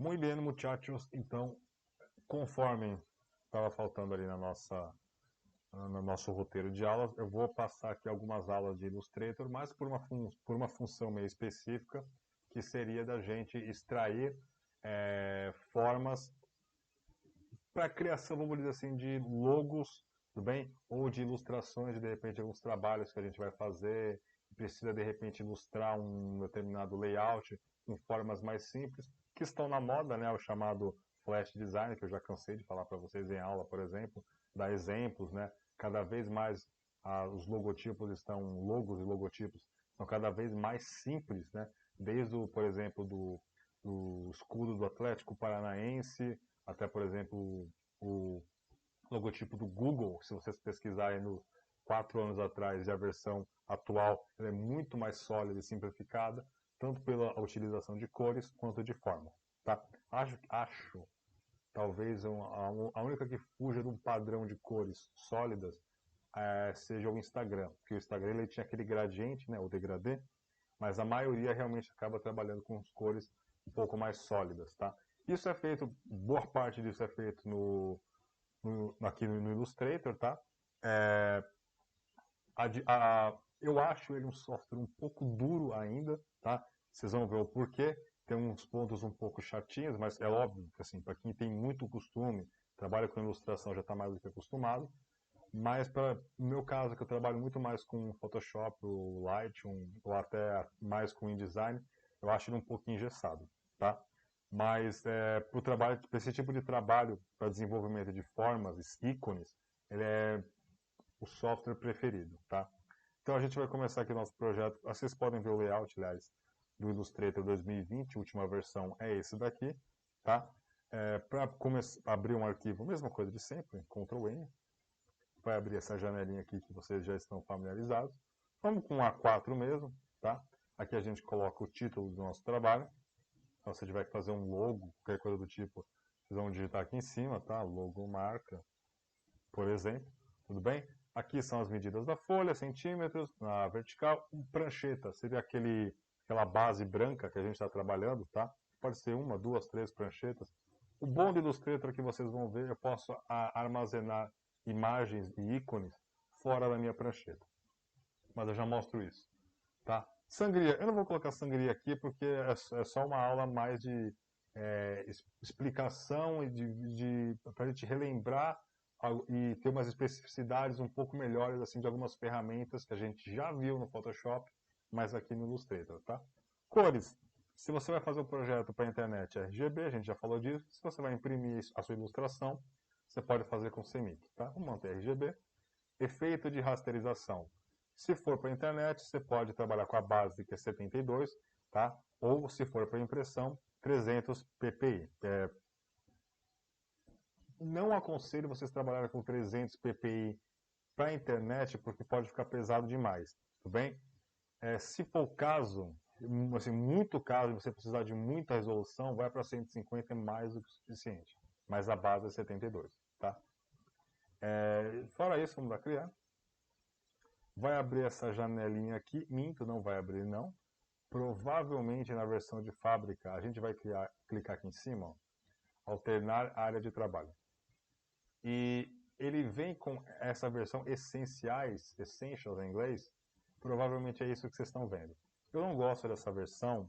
Muy bien, muchachos. Então, conforme estava faltando ali no nosso roteiro de aulas, eu vou passar aqui algumas aulas de Illustrator, mas por uma função meio específica, que seria da gente extrair formas para criação, vamos dizer assim, de logos, tudo bem? Ou de ilustrações, de repente, alguns trabalhos que a gente vai fazer, precisa de repente ilustrar um determinado layout com formas mais simples, que estão na moda, né? O chamado flash design, que eu já cansei de falar para vocês em aula, por exemplo, dar exemplos, né? Cada vez mais os logotipos logos e logotipos estão cada vez mais simples, né? Desde o, por exemplo, do escudo do Atlético Paranaense, até, por exemplo, o logotipo do Google, se vocês pesquisarem no 4 anos atrás e a versão atual, ela é muito mais sólida e simplificada, tanto pela utilização de cores quanto de forma. Tá? Acho talvez a única que fuja de um padrão de cores sólidas seja o Instagram, porque o Instagram ele tinha aquele gradiente, né, o degradê, mas a maioria realmente acaba trabalhando com cores um pouco mais sólidas, tá? Isso é feito, boa parte disso é feito aqui no Illustrator, tá? É, eu acho ele um software um pouco duro ainda, tá? Vocês vão ver o porquê. Tem uns pontos um pouco chatinhos, mas é óbvio que assim, para quem tem muito costume, trabalha com ilustração já está mais do que acostumado. Mas para o meu caso, que eu trabalho muito mais com Photoshop, o Lightroom, ou até mais com InDesign, eu acho ele um pouquinho engessado, tá? Mas para esse tipo de trabalho, para desenvolvimento de formas, ícones, ele é o software preferido, tá? Então a gente vai começar aqui o nosso projeto. Vocês podem ver o layout, aliás, do Illustrator 2020, a última versão é esse daqui, tá? Para abrir um arquivo, mesma coisa de sempre, Ctrl N, vai abrir essa janelinha aqui que vocês já estão familiarizados. Vamos com A4 mesmo, tá? Aqui a gente coloca o título do nosso trabalho. Então, se tiver que fazer um logo, qualquer coisa do tipo, vocês vão digitar aqui em cima, tá? Logo marca, por exemplo. Tudo bem? Aqui são as medidas da folha, centímetros, na vertical. Prancheta, seria aquela base branca que a gente está trabalhando, tá? Pode ser uma, duas, três pranchetas. O bom do Illustrator que vocês vão ver, eu posso armazenar imagens e ícones fora da minha prancheta. Mas eu já mostro isso, tá? Sangria, eu não vou colocar sangria aqui porque é só uma aula mais de explicação e para a gente relembrar e ter umas especificidades um pouco melhores assim de algumas ferramentas que a gente já viu no Photoshop, mas aqui no Illustrator, tá? Cores. Se você vai fazer um projeto para a internet RGB, a gente já falou disso. Se você vai imprimir a sua ilustração, você pode fazer com CMYK, tá? Vamos manter RGB. Efeito de rasterização. Se for para a internet, você pode trabalhar com a base que é 72, tá? Ou se for para impressão, 300 ppi. Não aconselho vocês trabalharem com 300 ppi para a internet, porque pode ficar pesado demais, tudo bem? Se for o caso, assim, muito caso, você precisar de muita resolução, vai para 150, é mais do que o suficiente. Mas a base é 72, tá? Fora isso, vamos lá criar. Vai abrir essa janelinha aqui, minto, não vai abrir não. Provavelmente na versão de fábrica, a gente vai clicar aqui em cima, ó, alternar área de trabalho. E ele vem com essa versão essenciais, essentials em inglês, provavelmente é isso que vocês estão vendo. Eu não gosto dessa versão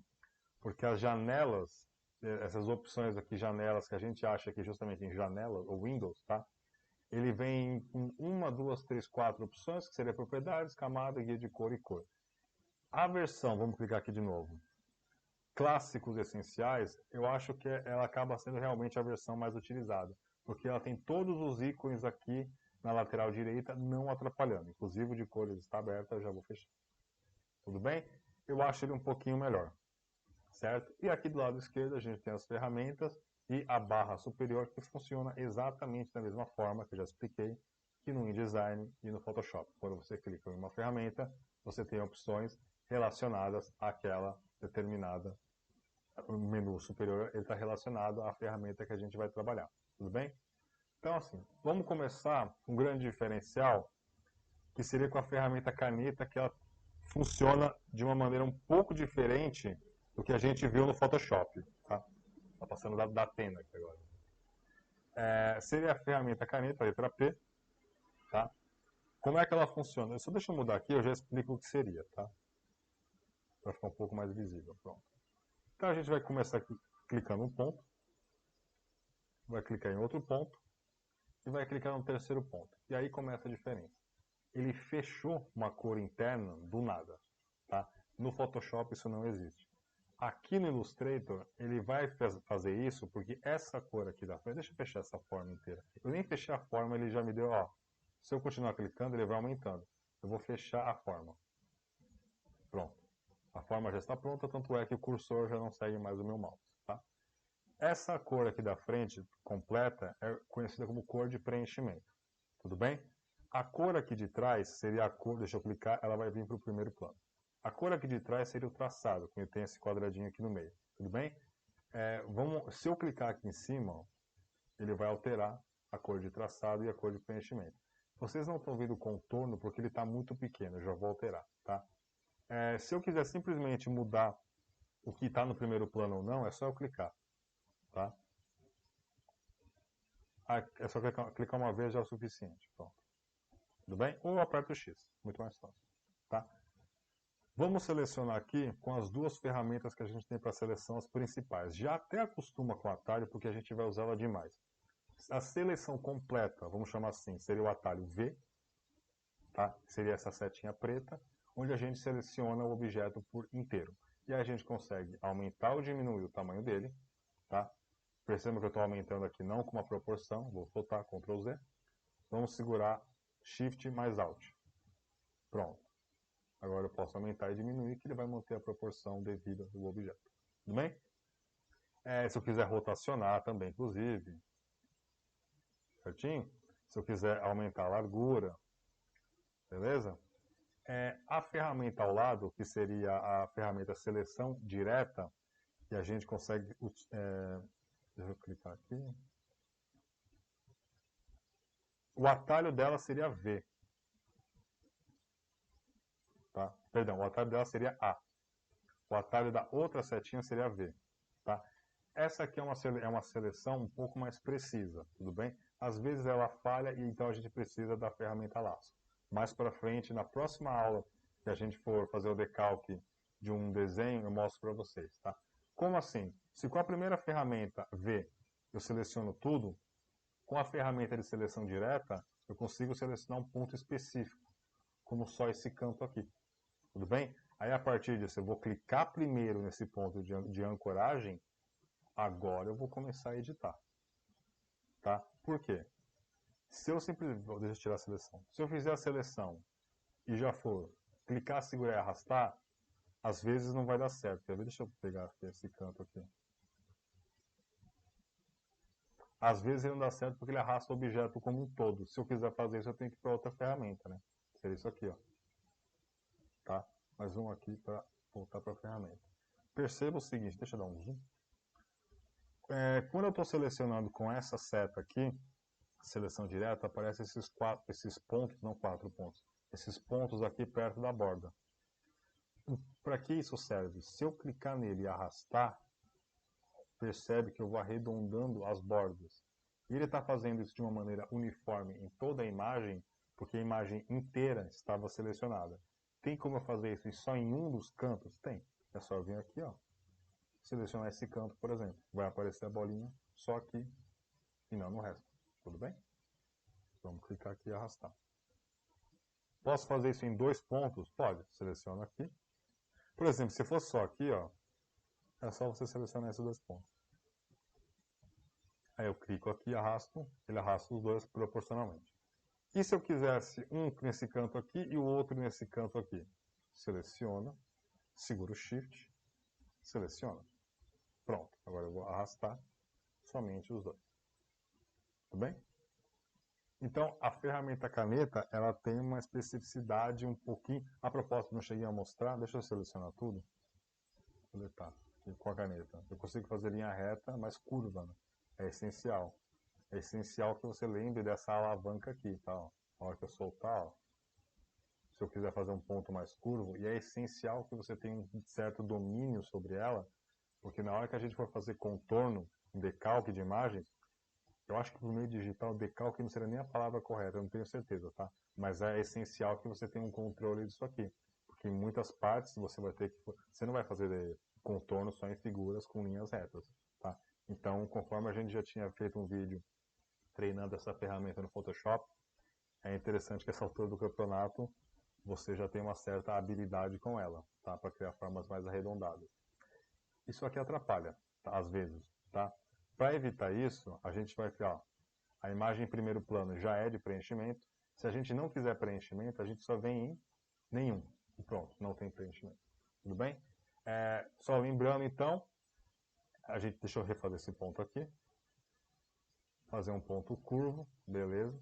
porque as janelas, essas opções aqui, janelas que a gente acha que justamente em janela, ou Windows, tá? Ele vem com uma, duas, três, quatro opções, que seria propriedades, camada, guia de cor e cor. A versão, vamos clicar aqui de novo, clássicos essenciais, eu acho que ela acaba sendo realmente a versão mais utilizada, porque ela tem todos os ícones aqui na lateral direita, não atrapalhando. Inclusive o de cores está aberto, eu já vou fechar. Tudo bem? Eu acho ele um pouquinho melhor, certo? E aqui do lado esquerdo a gente tem as ferramentas e a barra superior que funciona exatamente da mesma forma que eu já expliquei que no InDesign e no Photoshop. Quando você clica em uma ferramenta, você tem opções relacionadas àquela determinada. O menu superior está relacionado à ferramenta que a gente vai trabalhar. Tudo bem? Então, assim, vamos começar com um grande diferencial, que seria com a ferramenta caneta, que ela funciona de uma maneira um pouco diferente do que a gente viu no Photoshop. Tá? Tá passando pensando da tenda aqui agora. Seria a ferramenta caneta, letra P, tá? Como é que ela funciona? Só deixa eu mudar aqui, eu já explico o que seria, tá? Para ficar um pouco mais visível, pronto. Então a gente vai começar aqui clicando um ponto, vai clicar em outro ponto, e vai clicar no terceiro ponto. E aí começa a diferença. Ele fechou uma cor interna do nada, tá? No Photoshop isso não existe. Aqui no Illustrator, ele vai fazer isso porque essa cor aqui da frente... Deixa eu fechar essa forma inteira. Eu nem fechei a forma, ele já me deu, ó. Se eu continuar clicando, ele vai aumentando. Eu vou fechar a forma. Pronto. A forma já está pronta, tanto é que o cursor já não segue mais o meu mouse, tá? Essa cor aqui da frente, completa, é conhecida como cor de preenchimento. Tudo bem? A cor aqui de trás seria a cor... Deixa eu clicar, ela vai vir para o primeiro plano. A cor aqui de trás seria o traçado, que tem esse quadradinho aqui no meio. Tudo bem? Se eu clicar aqui em cima, ó, ele vai alterar a cor de traçado e a cor de preenchimento. Vocês não estão vendo o contorno porque ele está muito pequeno, eu já vou alterar. Tá? Se eu quiser simplesmente mudar o que está no primeiro plano ou não, é só eu clicar. Tá? É só clicar uma vez já é o suficiente. Pronto. Tudo bem? Ou eu aperto o X, muito mais fácil. Tá? Vamos selecionar aqui com as duas ferramentas que a gente tem para seleção, as principais. Já até acostuma com o atalho, porque a gente vai usá-la demais. A seleção completa, vamos chamar assim, seria o atalho V, tá? Seria essa setinha preta, onde a gente seleciona o objeto por inteiro. E aí a gente consegue aumentar ou diminuir o tamanho dele, tá? Perceba que eu estou aumentando aqui não com uma proporção, vou soltar Ctrl Z. Vamos segurar Shift mais Alt. Pronto. Agora eu posso aumentar e diminuir, que ele vai manter a proporção devida do objeto. Tudo bem? Se eu quiser rotacionar também, inclusive. Certinho? Se eu quiser aumentar a largura. Beleza? A ferramenta ao lado, que seria a ferramenta seleção direta, que a gente consegue... deixa eu clicar aqui. O atalho dela seria V. Tá? Perdão, o atalho dela seria A. O atalho da outra setinha seria V. Tá? Essa aqui é uma seleção um pouco mais precisa, tudo bem? Às vezes ela falha e então a gente precisa da ferramenta laço. Mais para frente, na próxima aula que a gente for fazer o decalque de um desenho, eu mostro para vocês. Tá? Como assim? Se com a primeira ferramenta V eu seleciono tudo, com a ferramenta de seleção direta eu consigo selecionar um ponto específico, como só esse canto aqui. Tudo bem? Aí a partir disso eu vou clicar primeiro nesse ponto de ancoragem. Agora eu vou começar a editar. Tá? Por quê? Se eu simplesmente... Deixa eu tirar a seleção. Se eu fizer a seleção e já for clicar, segurar e arrastar, às vezes não vai dar certo. Quer ver? Deixa eu pegar esse canto aqui. Às vezes ele não dá certo porque ele arrasta o objeto como um todo. Se eu quiser fazer isso, eu tenho que ir para outra ferramenta, né? Seria isso aqui, ó. Tá? Mais um aqui para voltar para a ferramenta. Perceba o seguinte, deixa eu dar um zoom. Quando eu estou selecionando com essa seta aqui, seleção direta, aparecem esses pontos, não 4 pontos, esses pontos aqui perto da borda. Para que isso serve? Se eu clicar nele e arrastar, percebe que eu vou arredondando as bordas. E ele está fazendo isso de uma maneira uniforme em toda a imagem, porque a imagem inteira estava selecionada. Tem como eu fazer isso só em um dos cantos? Tem. É só eu vir aqui, ó, selecionar esse canto, por exemplo. Vai aparecer a bolinha só aqui e não no resto. Tudo bem? Vamos clicar aqui e arrastar. Posso fazer isso em 2 pontos? Pode. Seleciona aqui. Por exemplo, se for só aqui, ó, é só você selecionar esses 2 pontos. Aí eu clico aqui e arrasto, ele arrasta os dois proporcionalmente. E se eu quisesse um nesse canto aqui e o outro nesse canto aqui? Seleciona, segura o Shift, seleciona. Pronto, agora eu vou arrastar somente os dois. Tudo bem? Então, a ferramenta caneta, ela tem uma especificidade um pouquinho... A propósito, não cheguei a mostrar, deixa eu selecionar tudo. Vou deletar aqui com a caneta. Eu consigo fazer linha reta, mas curva, né? É essencial. É essencial que você lembre dessa alavanca aqui, tá? Ó. Na hora que eu soltar, ó, se eu quiser fazer um ponto mais curvo, e é essencial que você tenha um certo domínio sobre ela, Porque na hora que a gente for fazer contorno, decalque de imagem, eu acho que no meio digital, decalque não seria nem a palavra correta, eu não tenho certeza, tá? Mas é essencial que você tenha um controle disso aqui. Porque em muitas partes você vai ter que... Você não vai fazer contorno só em figuras com linhas retas, tá? Então, conforme a gente já tinha feito um vídeo treinando essa ferramenta no Photoshop, é interessante que essa altura do campeonato você já tem uma certa habilidade com ela, tá? Para criar formas mais arredondadas. Isso aqui atrapalha, tá? Às vezes, tá? Para evitar isso, a gente vai criar, ó, a imagem em primeiro plano já é de preenchimento. Se a gente não quiser preenchimento, a gente só vem em nenhum. E pronto, não tem preenchimento. Tudo bem? Só lembrando, então, deixa eu refazer esse ponto aqui. Fazer um ponto curvo, beleza.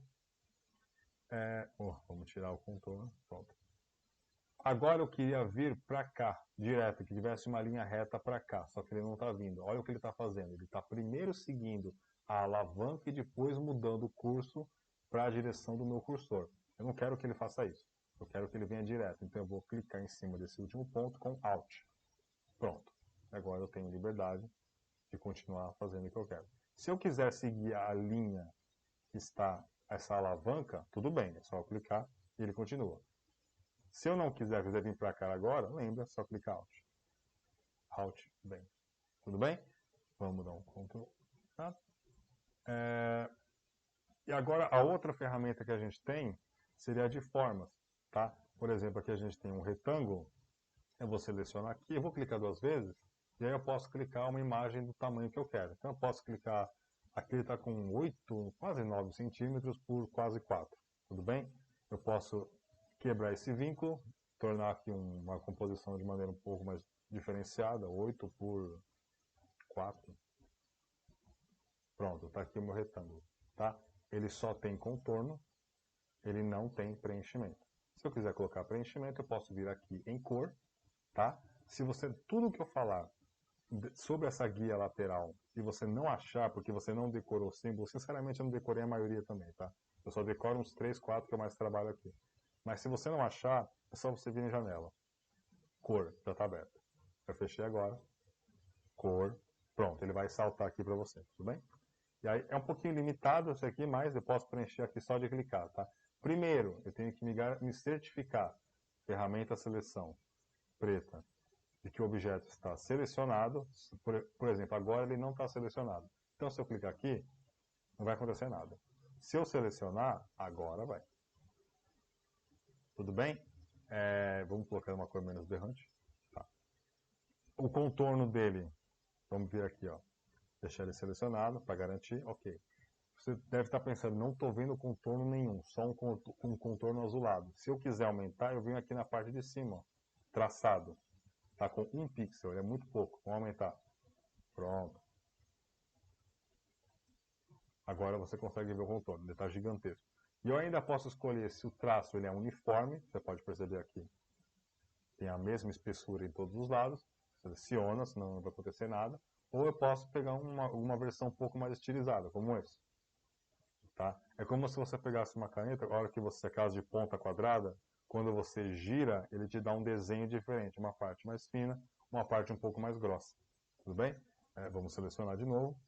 Vamos tirar o contorno, pronto. Agora eu queria vir para cá, direto, que tivesse uma linha reta para cá, só que ele não está vindo. Olha o que ele está fazendo. Ele está primeiro seguindo a alavanca e depois mudando o curso para a direção do meu cursor. Eu não quero que ele faça isso. Eu quero que ele venha direto. Então eu vou clicar em cima desse último ponto com Alt. Pronto. Agora eu tenho liberdade de continuar fazendo o que eu quero. Se eu quiser seguir a linha que está essa alavanca, tudo bem. É só eu clicar e ele continua. Se eu não quiser vir para cá agora, lembra, só clicar Alt. Alt, bem. Tudo bem? Vamos dar um Ctrl. Tá? E agora a outra ferramenta que a gente tem seria a de formas. Tá? Por exemplo, aqui a gente tem um retângulo. Eu vou selecionar aqui, eu vou clicar 2 vezes, e aí eu posso clicar uma imagem do tamanho que eu quero. Então eu posso clicar, aqui ele está com 8, quase 9 centímetros por quase 4. Tudo bem? Eu posso quebrar esse vínculo, tornar aqui uma composição de maneira um pouco mais diferenciada, 8 por 4. Pronto, está aqui o meu retângulo. Tá? Ele só tem contorno, ele não tem preenchimento. Se eu quiser colocar preenchimento, eu posso vir aqui em cor, tá? Se você, tudo que eu falar sobre essa guia lateral e você não achar, porque você não decorou o símbolo, sinceramente eu não decorei a maioria também, tá? Eu só decoro uns 3, 4 que eu mais trabalho aqui. Mas se você não achar, é só você vir em janela. Cor, já está aberto. Eu fechei agora. Cor. Pronto, ele vai saltar aqui para você, tudo bem? E aí é um pouquinho limitado esse aqui, mas eu posso preencher aqui só de clicar, tá? Primeiro, eu tenho que me certificar. Ferramenta seleção preta. De que o objeto está selecionado. Por exemplo, agora ele não está selecionado. Então, se eu clicar aqui, não vai acontecer nada. Se eu selecionar, agora vai. Tudo bem? Vamos colocar uma cor menos berrante. Tá. O contorno dele, vamos vir aqui, ó. Deixar ele selecionado para garantir, ok. Você deve estar pensando, não estou vendo contorno nenhum, só um contorno azulado. Se eu quiser aumentar, eu venho aqui na parte de cima, ó, traçado. Está com 1 pixel, ele é muito pouco. Vamos aumentar. Pronto. Agora você consegue ver o contorno, ele está gigantesco. E eu ainda posso escolher se o traço ele é uniforme, você pode perceber aqui. Tem a mesma espessura em todos os lados. Seleciona, senão não vai acontecer nada. Ou eu posso pegar uma versão um pouco mais estilizada, como esse. Tá? É como se você pegasse uma caneta, a hora que você casa de ponta quadrada, quando você gira, ele te dá um desenho diferente. Uma parte mais fina, uma parte um pouco mais grossa. Tudo bem? Vamos selecionar de novo.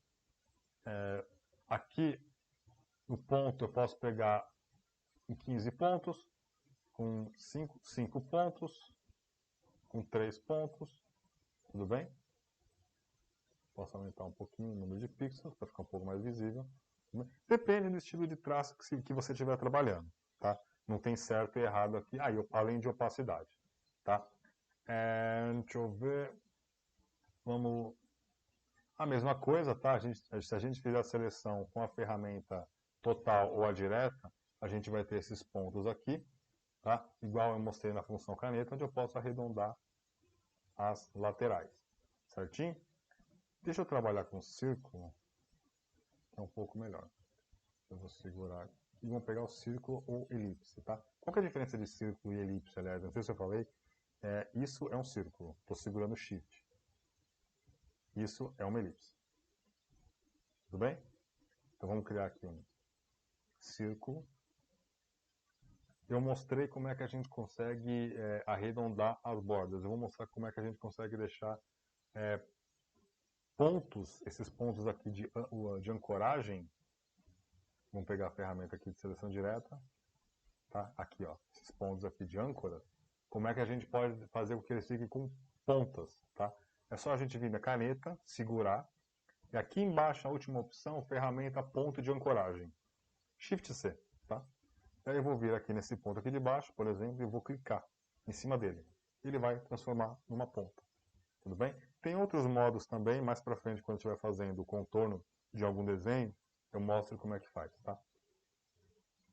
Aqui, no ponto, eu posso pegar em 15 pontos, com 5 pontos, com 3 pontos. Tudo bem? Posso aumentar um pouquinho o número de pixels para ficar um pouco mais visível. Depende do estilo de traço que você estiver trabalhando, tá? Não tem certo e errado aqui, além de opacidade, tá? Deixa eu ver. Vamos... A mesma coisa, tá? Se a gente fizer a seleção com a ferramenta total ou a direta, a gente vai ter esses pontos aqui, tá? Igual eu mostrei na função caneta, onde eu posso arredondar as laterais, certinho? Deixa eu trabalhar com círculo, que é um pouco melhor. Eu vou segurar aqui. E vamos pegar o círculo ou elipse, tá? Qual que é a diferença de círculo e elipse, aliás? Não sei se eu falei. Isso é um círculo. Estou segurando o Shift. Isso é uma elipse. Tudo bem? Então vamos criar aqui um círculo. Eu mostrei como é que a gente consegue arredondar as bordas. Eu vou mostrar como é que a gente consegue deixar pontos, esses pontos aqui de ancoragem, vamos pegar a ferramenta aqui de seleção direta, tá? Aqui, ó, esses pontos aqui de âncora, como é que a gente pode fazer com que eles fiquem com pontas, tá? É só a gente vir na caneta, segurar, e aqui embaixo a última opção, ferramenta ponto de ancoragem. Shift C, tá? Aí eu vou vir aqui nesse ponto aqui de baixo, por exemplo, e vou clicar em cima dele. Ele vai transformar numa ponta. Tudo bem? Tem outros modos também, mais para frente, quando estiver fazendo o contorno de algum desenho, eu mostro como é que faz, tá?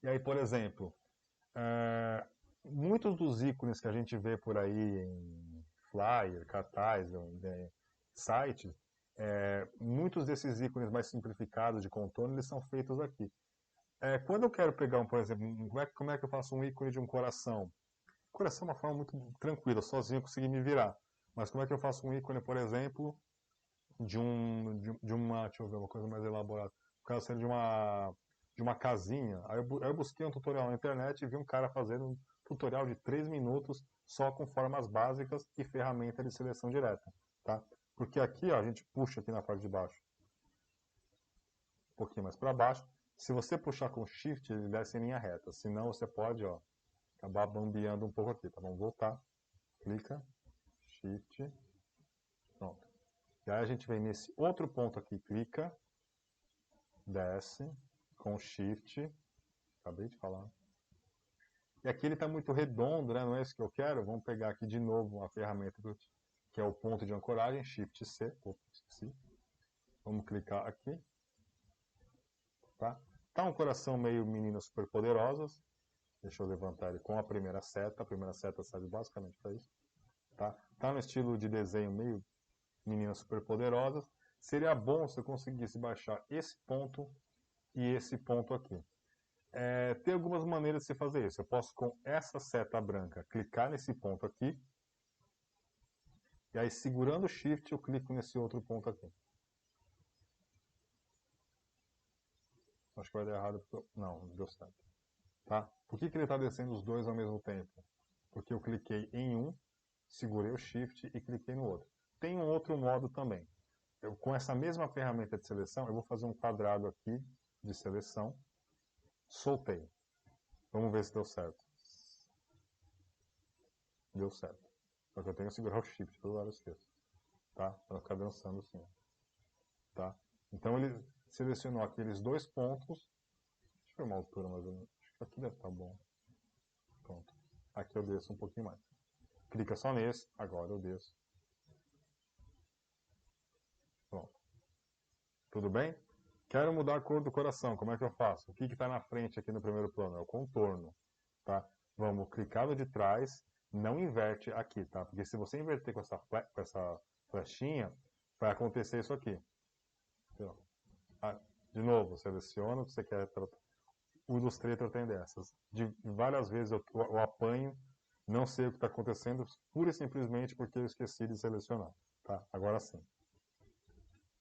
E aí, por exemplo, muitos dos ícones que a gente vê por aí em flyer, cartaz, sites, muitos desses ícones mais simplificados de contorno, eles são feitos aqui. Quando eu quero pegar, por exemplo, como é que eu faço um ícone de um coração? Coração é uma forma muito tranquila, sozinho eu consegui me virar. Mas como é que eu faço um ícone, por exemplo, de uma, deixa eu ver, uma coisa mais elaborada. No caso, de uma casinha. Aí eu busquei um tutorial na internet e vi um cara fazendo um tutorial de 3 minutos só com formas básicas e ferramenta de seleção direta, tá? Porque aqui, ó, a gente puxa aqui na parte de baixo, um pouquinho mais para baixo. Se você puxar com Shift, ele desce em linha reta. Senão você pode, ó, acabar bambeando um pouco aqui, tá? Vamos voltar. Clica, Shift, pronto. E aí a gente vem nesse outro ponto aqui, clica, desce, com Shift, acabei de falar. E aqui ele está muito redondo, né? Não é isso que eu quero. Vamos pegar aqui de novo a ferramenta que é o ponto de ancoragem, Shift C. Opa, esqueci. Vamos clicar aqui. Tá? Tá um coração meio meninas superpoderosas. Deixa eu levantar ele com a primeira seta. A primeira seta serve basicamente para isso. Tá no estilo de desenho meio meninas superpoderosas. Seria bom se eu conseguisse baixar esse ponto e esse ponto aqui. Tem algumas maneiras de se fazer isso. Eu posso, com essa seta branca, clicar nesse ponto aqui. E aí, segurando o Shift, eu clico nesse outro ponto aqui. Acho que vai dar errado. Porque não deu certo. Tá? Por que ele está descendo os dois ao mesmo tempo? Porque eu cliquei em um, segurei o Shift e cliquei no outro. Tem um outro modo também. Com essa mesma ferramenta de seleção, eu vou fazer um quadrado aqui de seleção. Soltei. Vamos ver se deu certo. Deu certo. Só que eu tenho que segurar o Shift toda hora eu esqueço. Tá? Para não ficar dançando assim. Tá? Então ele selecionou aqueles dois pontos. Deixa eu ver uma altura mais ou menos. Acho que aqui deve estar bom. Pronto. Aqui eu desço um pouquinho mais. Clica só nesse. Agora eu desço. Pronto. Tudo bem? Quero mudar a cor do coração. Como é que eu faço? O que está na frente aqui no primeiro plano? É o contorno. Tá? Vamos clicar no de trás. Não inverte aqui, tá? Porque se você inverter com essa flechinha, vai acontecer isso aqui. De novo, seleciona o que você quer tratar. O Illustrator tem dessas. Várias vezes eu apanho, não sei o que está acontecendo, pura e simplesmente porque eu esqueci de selecionar. Tá? Agora sim.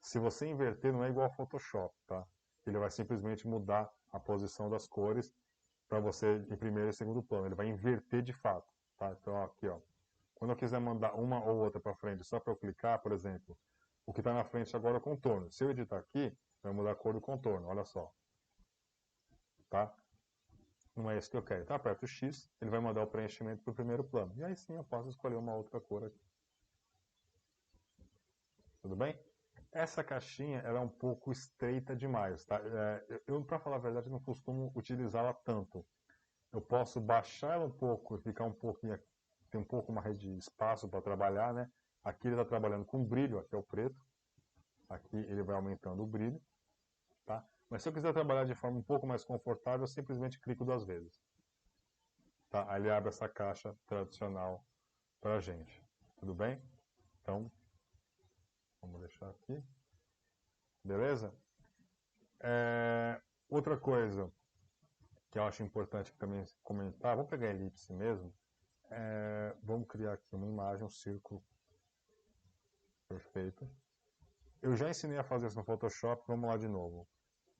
Se você inverter, não é igual ao Photoshop, tá? Ele vai simplesmente mudar a posição das cores para você em primeiro e segundo plano. Ele vai inverter de fato, tá? Então, aqui, ó. Quando eu quiser mandar uma ou outra para frente, só para eu clicar, por exemplo, o que está na frente agora é o contorno. Se eu editar aqui, vai mudar a cor do contorno, olha só. Tá? Não é isso que eu quero. Então, aperto o X, ele vai mandar o preenchimento para o primeiro plano. E aí sim eu posso escolher uma outra cor aqui. Tudo bem? Essa caixinha ela é um pouco estreita demais, tá? Eu, para falar a verdade, não costumo utilizá-la tanto. Eu posso baixar ela um pouco e ficar um pouquinho, ter um pouco mais de espaço para trabalhar, né? Aqui ele está trabalhando com brilho, aqui é o preto. Aqui ele vai aumentando o brilho, tá? Mas se eu quiser trabalhar de forma um pouco mais confortável, eu simplesmente clico 2 vezes. Tá? Aí ele abre essa caixa tradicional para a gente. Tudo bem? Então, vamos deixar aqui. Beleza? Outra coisa que eu acho importante também comentar, vamos pegar a elipse mesmo. Vamos criar aqui uma imagem, um círculo. Perfeito. Eu já ensinei a fazer isso no Photoshop, vamos lá de novo.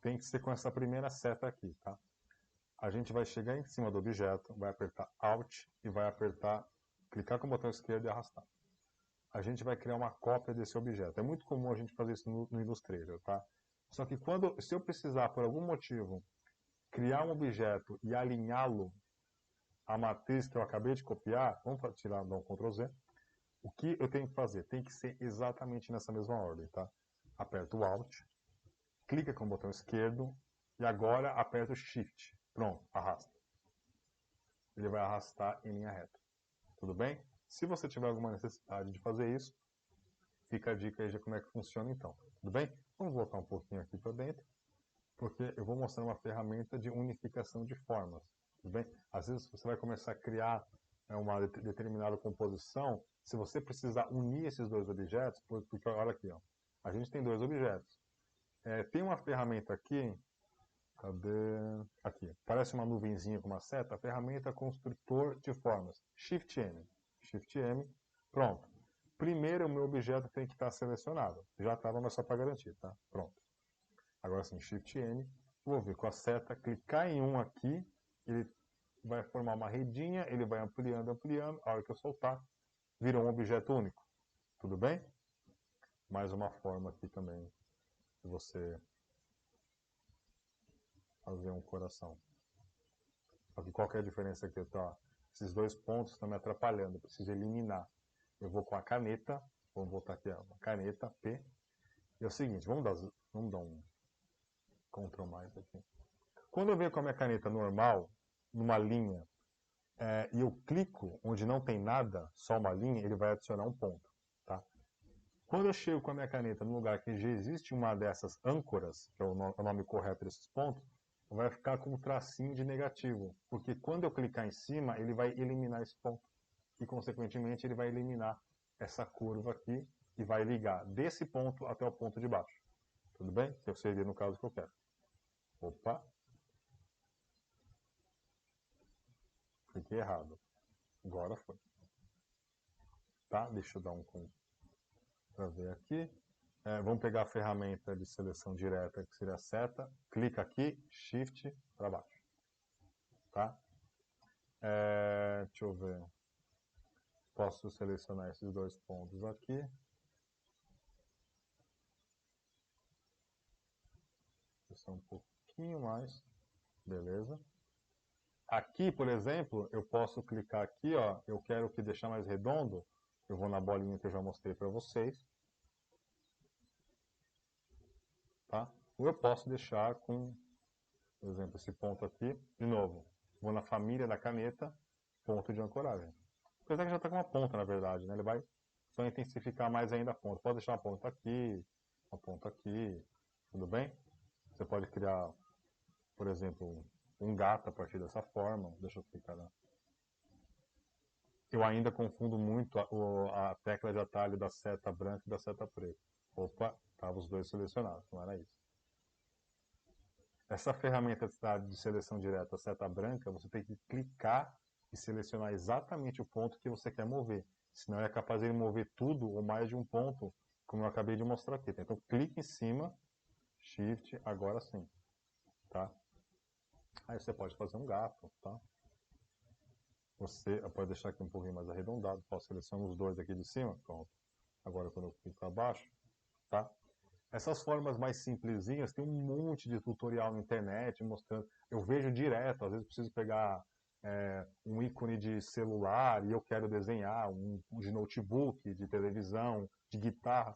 Tem que ser com essa primeira seta aqui, tá? A gente vai chegar em cima do objeto, vai apertar Alt e vai apertar, clicar com o botão esquerdo e arrastar. a gente vai criar uma cópia desse objeto. É muito comum a gente fazer isso no Illustrator, tá? Só que se eu precisar, por algum motivo, criar um objeto e alinhá-lo à matriz que eu acabei de copiar, vamos dar um Ctrl Z, o que eu tenho que fazer? Tem que ser exatamente nessa mesma ordem, tá? Aperto o Alt, clica com o botão esquerdo e agora aperto o Shift. Pronto, arrasta. Ele vai arrastar em linha reta. Tudo bem? Se você tiver alguma necessidade de fazer isso, fica a dica aí de como é que funciona então. Tudo bem? Vamos voltar um pouquinho aqui para dentro, porque eu vou mostrar uma ferramenta de unificação de formas. Tudo bem? Às vezes você vai começar a criar uma determinada composição, se você precisar unir esses dois objetos, porque olha aqui, ó, a gente tem dois objetos. Tem uma ferramenta aqui, cadê? Aqui, parece uma nuvenzinha com uma seta, a ferramenta construtor de formas, Shift M. Shift M, pronto. Primeiro o meu objeto tem que estar selecionado, já estava, mas só para garantir, tá? Pronto. Agora sim, Shift M, vou vir com a seta, clicar em um aqui, ele vai formar uma redinha, ele vai ampliando, ampliando, a hora que eu soltar, virou um objeto único. Tudo bem? Mais uma forma aqui também de você fazer um coração. Aqui, qual que é a diferença aqui? Tá? Esses dois pontos estão me atrapalhando, eu preciso eliminar. Eu vou com a caneta, vamos voltar aqui, ó, a caneta P. E é o seguinte, vamos dar um Ctrl mais aqui. Quando eu venho com a minha caneta normal, numa linha, e eu clico onde não tem nada, só uma linha, ele vai adicionar um ponto. Tá? Quando eu chego com a minha caneta no lugar que já existe uma dessas âncoras, que é o nome correto desses pontos, vai ficar com um tracinho de negativo, porque quando eu clicar em cima, ele vai eliminar esse ponto. E, consequentemente, ele vai eliminar essa curva aqui e vai ligar desse ponto até o ponto de baixo. Tudo bem? Que seria no caso que eu quero. Opa! Cliquei errado. Agora foi. Tá? Deixa eu dar um para ver aqui. Vamos pegar a ferramenta de seleção direta, que seria a seta. Clica aqui, Shift para baixo. Tá? Deixa eu ver. Posso selecionar esses dois pontos aqui. Deixa eu um pouquinho mais. Beleza. Aqui, por exemplo, eu posso clicar aqui, ó, eu quero que deixar mais redondo. Eu vou na bolinha que eu já mostrei para vocês. Tá? Ou eu posso deixar com, por exemplo, esse ponto aqui. De novo, vou na família da caneta, ponto de ancoragem. Apesar que já está com uma ponta, na verdade, né? Ele vai só intensificar mais ainda a ponta. Pode deixar uma ponta aqui, tudo bem? Você pode criar, por exemplo, um gato a partir dessa forma. Deixa eu clicar lá. Eu ainda confundo muito a tecla de atalho da seta branca e da seta preta. Opa, estavam os dois selecionados, não era isso. Essa ferramenta de seleção direta, a seta branca, você tem que clicar e selecionar exatamente o ponto que você quer mover. Senão é capaz de ele mover tudo ou mais de um ponto, como eu acabei de mostrar aqui. Então clique em cima, Shift, agora sim. Tá? Aí você pode fazer um gato, tá? Você pode deixar aqui um pouquinho mais arredondado. Posso selecionar os dois aqui de cima. Pronto. Agora quando eu clico para baixo, tá? Essas formas mais simplesinhas, tem um monte de tutorial na internet mostrando. Eu vejo direto, às vezes preciso pegar um ícone de celular e eu quero desenhar um de notebook, de televisão, de guitarra.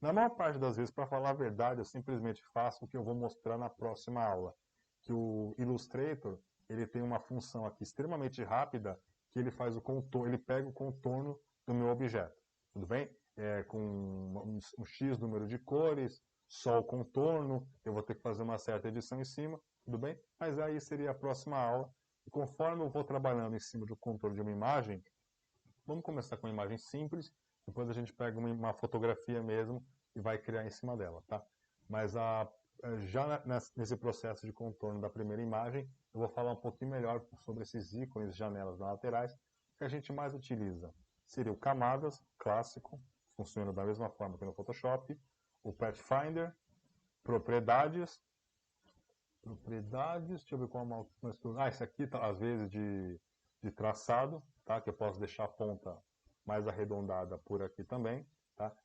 Na maior parte das vezes, para falar a verdade, eu simplesmente faço o que eu vou mostrar na próxima aula. Que o Illustrator, ele tem uma função aqui extremamente rápida, que ele faz o contorno, ele pega o contorno do meu objeto. Tudo bem? Com um X número de cores, só o contorno, eu vou ter que fazer uma certa edição em cima, tudo bem? Mas aí seria a próxima aula. E conforme eu vou trabalhando em cima do contorno de uma imagem, vamos começar com uma imagem simples, depois a gente pega uma fotografia mesmo e vai criar em cima dela, tá? Mas já nesse processo de contorno da primeira imagem, eu vou falar um pouquinho melhor sobre esses ícones, janelas nas laterais, que a gente mais utiliza. Seria o Camadas, clássico, funciona da mesma forma que no Photoshop, o Pathfinder, Propriedades, deixa eu ver qual esse aqui tá, às vezes de traçado, tá? Que eu posso deixar a ponta mais arredondada por aqui também, tá?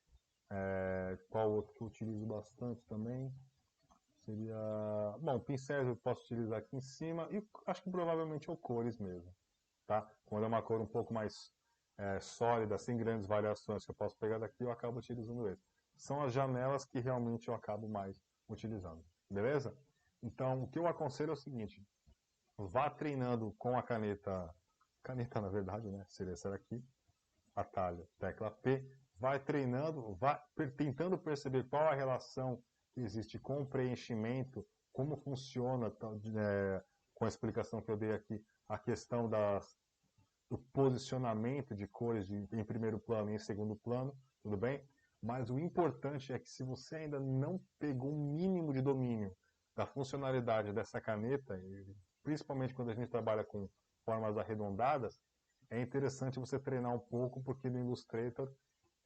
Qual outro que eu utilizo bastante também? Seria... Bom, pincéis eu posso utilizar aqui em cima e acho que provavelmente é cores mesmo, tá? Quando é uma cor um pouco mais sólida, sem grandes variações que eu posso pegar daqui, eu acabo utilizando esse. São as janelas que realmente eu acabo mais utilizando, beleza? Então, o que eu aconselho é o seguinte, vá treinando com a caneta na verdade, né? Seria essa daqui, atalho, tecla P, vai treinando, vai tentando perceber qual a relação que existe com o preenchimento, como funciona, com a explicação que eu dei aqui, a questão do posicionamento de cores em primeiro plano e em segundo plano, tudo bem? Mas o importante é que se você ainda não pegou um mínimo de domínio da funcionalidade dessa caneta, principalmente quando a gente trabalha com formas arredondadas, é interessante você treinar um pouco, porque no Illustrator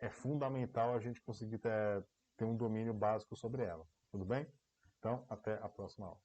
é fundamental a gente conseguir ter um domínio básico sobre ela. Tudo bem? Então, até a próxima aula.